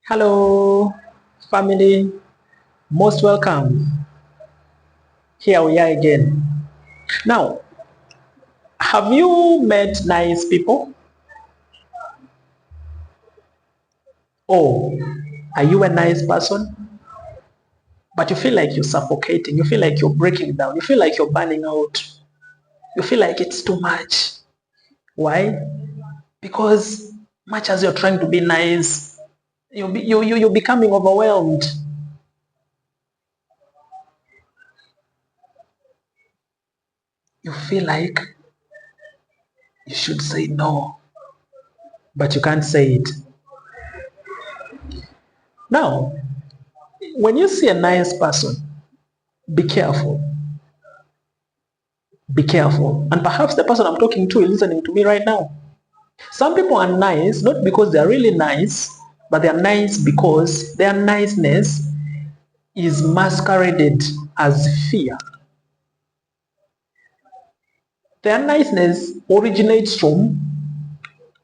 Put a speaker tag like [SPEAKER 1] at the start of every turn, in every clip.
[SPEAKER 1] Hello, family. Most welcome. Here we are again. Now, have you met nice people? Oh, are you a nice person? But you feel like you're suffocating. You feel like you're breaking down. You feel like you're burning out. You feel like it's too much. Why? Because much as you're trying to be nice, you're becoming overwhelmed. You feel like you should say no, but you can't say it. Now, when you see a nice person, be careful. Be careful. And perhaps the person I'm talking to is listening to me right now. Some people are nice, not because they're really nice, but they're nice because their niceness is masqueraded as fear. Their niceness originates from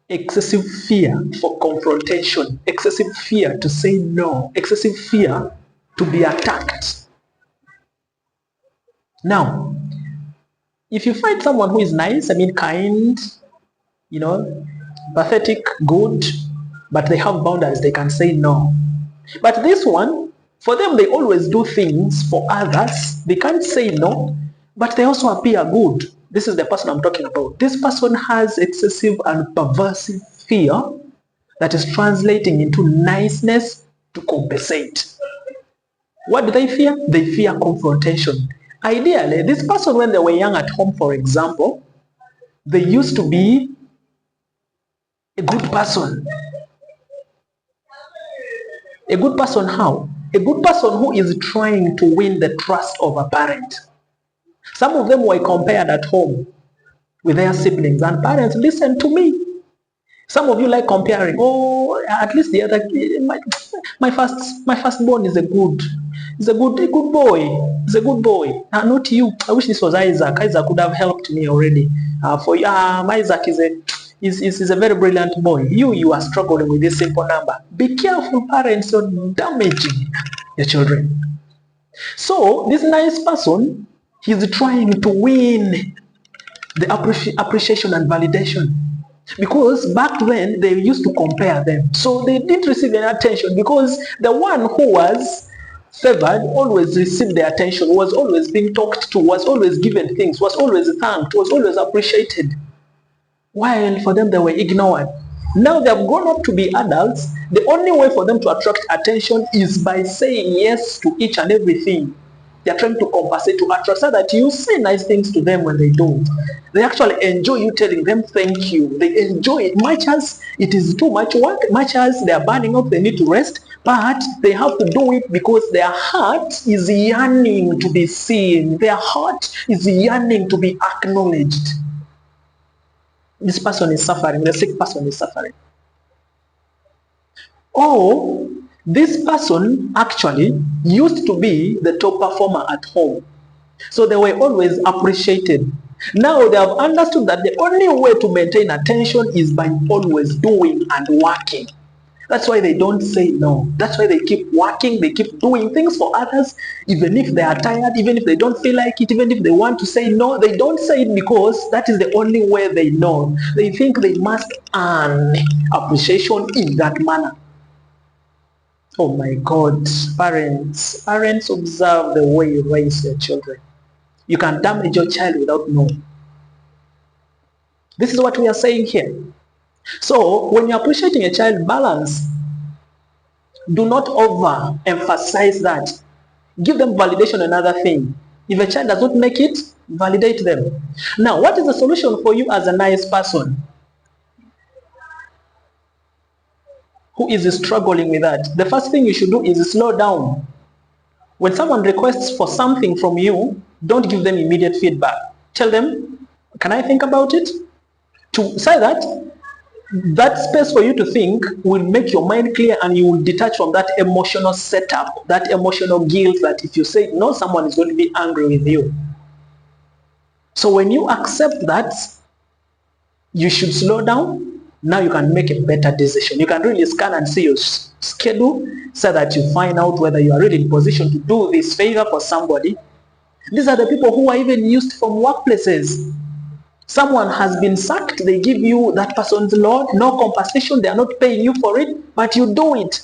[SPEAKER 1] excessive fear for confrontation, excessive fear to say no, excessive fear to be attacked. Now, if you find someone who is nice, kind, pathetic, good, but they have boundaries, they can say no. But this one, for them, they always do things for others. They can't say no, but they also appear good. This is the person I'm talking about. This person has excessive and pervasive fear that is translating into niceness to compensate. What do they fear? They fear confrontation. Ideally, this person, when they were young at home, for example, they used to be a good person. A good person how? A good person who is trying to win the trust of a parent. Some of them were compared at home with their siblings, and parents, listen to me. Some of you like comparing. Oh, at least the other, my firstborn is a good boy. He's a good boy. Not you. I wish this was Isaac. Isaac could have helped me already. Isaac is a very brilliant boy. You are struggling with this simple number. Be careful, parents, you're damaging your children. So this nice person, he's trying to win the appreciation and validation. Because back then they used to compare them, so they didn't receive any attention, because the one who was favored always received the attention, was always being talked to, was always given things, was always thanked, was always appreciated, while for them they were ignored. Now they have grown up to be adults. The only way for them to attract attention is by saying yes to each and everything. They are trying to compensate, to attract, so that you say nice things to them when they don't. They actually enjoy you telling them thank you. They enjoy it, much as it is too much work, much as they are burning out, they need to rest, but they have to do it because their heart is yearning to be seen. Their heart is yearning to be acknowledged. This person is suffering, the sick person is suffering. Or this person actually used to be the top performer at home, so they were always appreciated. Now they have understood that the only way to maintain attention is by always doing and working. That's why they don't say no. That's why they keep working, they keep doing things for others, even if they are tired, even if they don't feel like it, even if they want to say no, they don't say it because that is the only way they know. They think they must earn appreciation in that manner. Oh my God, parents observe the way you raise your children. You can damage your child without knowing. This is what we are saying here. So when you're appreciating a child, balance. Do not overemphasize that. Give them validation, another thing. If a child does not make it, validate them. Now, what is the solution for you as a nice person who is struggling with that? The first thing you should do is slow down. When someone requests for something from you, don't give them immediate feedback. Tell them, can I think about it? To say that space for you to think will make your mind clear, and you will detach from that emotional setup, that emotional guilt that if you say no, someone is going to be angry with you. So when you accept that, you should slow down, now you can make a better decision. You can really scan and see your schedule so that you find out whether you are really in position to do this favor for somebody. These are the people who are even used from workplaces. Someone has been sacked, they give you that person's load, no compensation, they are not paying you for it, but you do it.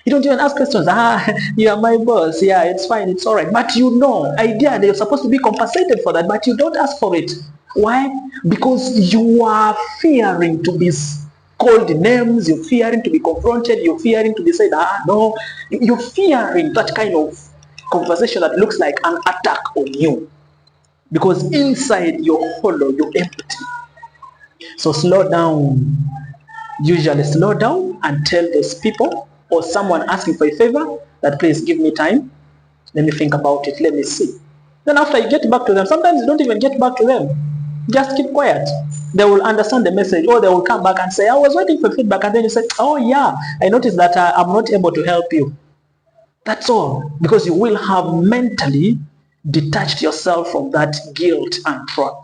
[SPEAKER 1] You don't even ask questions. You are my boss. Yeah, it's fine, it's all right. But you know, idea they're supposed to be compensated for that, but you don't ask for it. Why? Because you are fearing to be called names, you're fearing to be confronted, you're fearing to be said, no. You're fearing that kind of conversation that looks like an attack on you. Because inside you're hollow, you're empty. So slow down. Usually slow down and tell those people or someone asking for a favor that please give me time. Let me think about it. Let me see. Then after you get back to them, sometimes you don't even get back to them. Just keep quiet. They will understand the message, or they will come back and say, I was waiting for feedback. And then you say, oh yeah, I noticed that I'm not able to help you. That's all. Because you will have mentally detached yourself from that guilt and trap.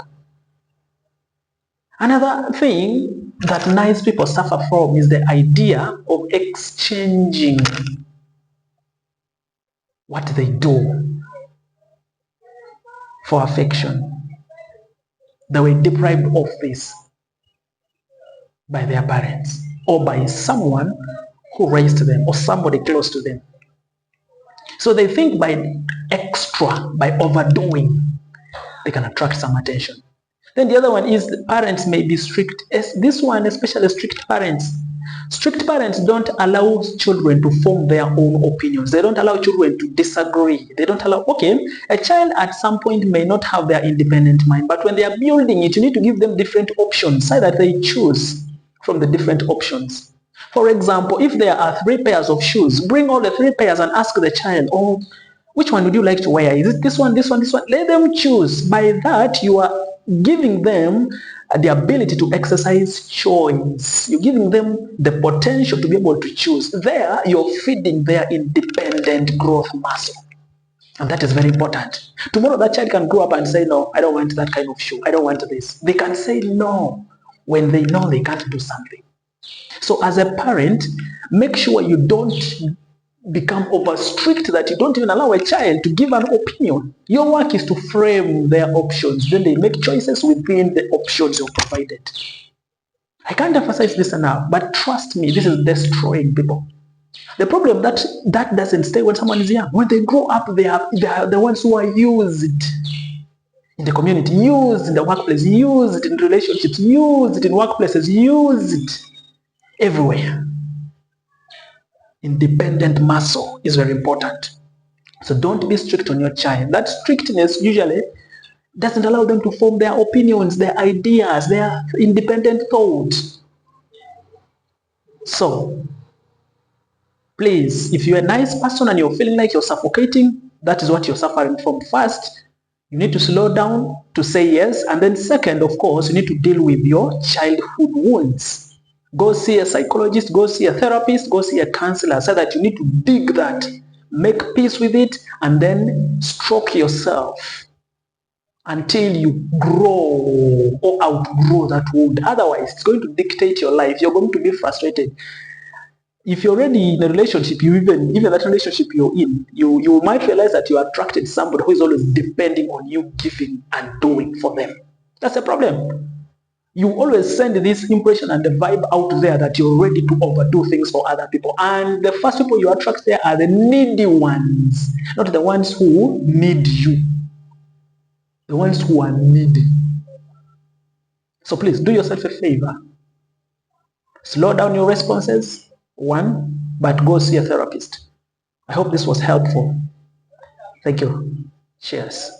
[SPEAKER 1] Another thing that nice people suffer from is the idea of exchanging what they do for affection. They were deprived of this by their parents or by someone who raised them or somebody close to them. So they think by extra, by overdoing, they can attract some attention. Then the other one is the parents may be strict. This one, especially strict parents. Strict parents don't allow children to form their own opinions. They don't allow children to disagree. They don't allow, okay, a child at some point may not have their independent mind, but when they are building it, you need to give them different options so that they choose from the different options. For example, if there are 3 pairs of shoes, bring all the 3 pairs and ask the child, oh, which one would you like to wear? Is it this one, this one, this one? Let them choose. By that, you are giving them the ability to exercise choice. You're giving them the potential to be able to choose. There, you're feeding their independent growth muscle. And that is very important. Tomorrow, that child can grow up and say, no, I don't want that kind of shoe. I don't want this. They can say no when they know they can't do something. So as a parent, make sure you don't become over strict that you don't even allow a child to give an opinion. Your work is to frame their options. Then they make choices within the options you've provided. I can't emphasize this enough, but trust me, this is destroying people. The problem that doesn't stay when someone is young. When they grow up, they are the ones who are used in the community, used in the workplace, used in relationships, used in workplaces, used everywhere. Independent muscle is very important. So don't be strict on your child. That strictness usually doesn't allow them to form their opinions, their ideas, their independent thoughts. So please, if you're a nice person and you're feeling like you're suffocating, that is what you're suffering from. First, you need to slow down to say yes. And then second, of course, you need to deal with your childhood wounds. Go see a psychologist, go see a therapist, go see a counselor, so that you need to dig that, make peace with it, and then stroke yourself until you grow or outgrow that wound. Otherwise, it's going to dictate your life. You're going to be frustrated. If you're already in a relationship, even that relationship you're in, you might realize that you attracted somebody who is always depending on you giving and doing for them. That's a problem. You always send this impression and the vibe out there that you're ready to overdo things for other people. And the first people you attract there are the needy ones, not the ones who need you. The ones who are needy. So please do yourself a favor. Slow down your responses, but go see a therapist. I hope this was helpful. Thank you. Cheers.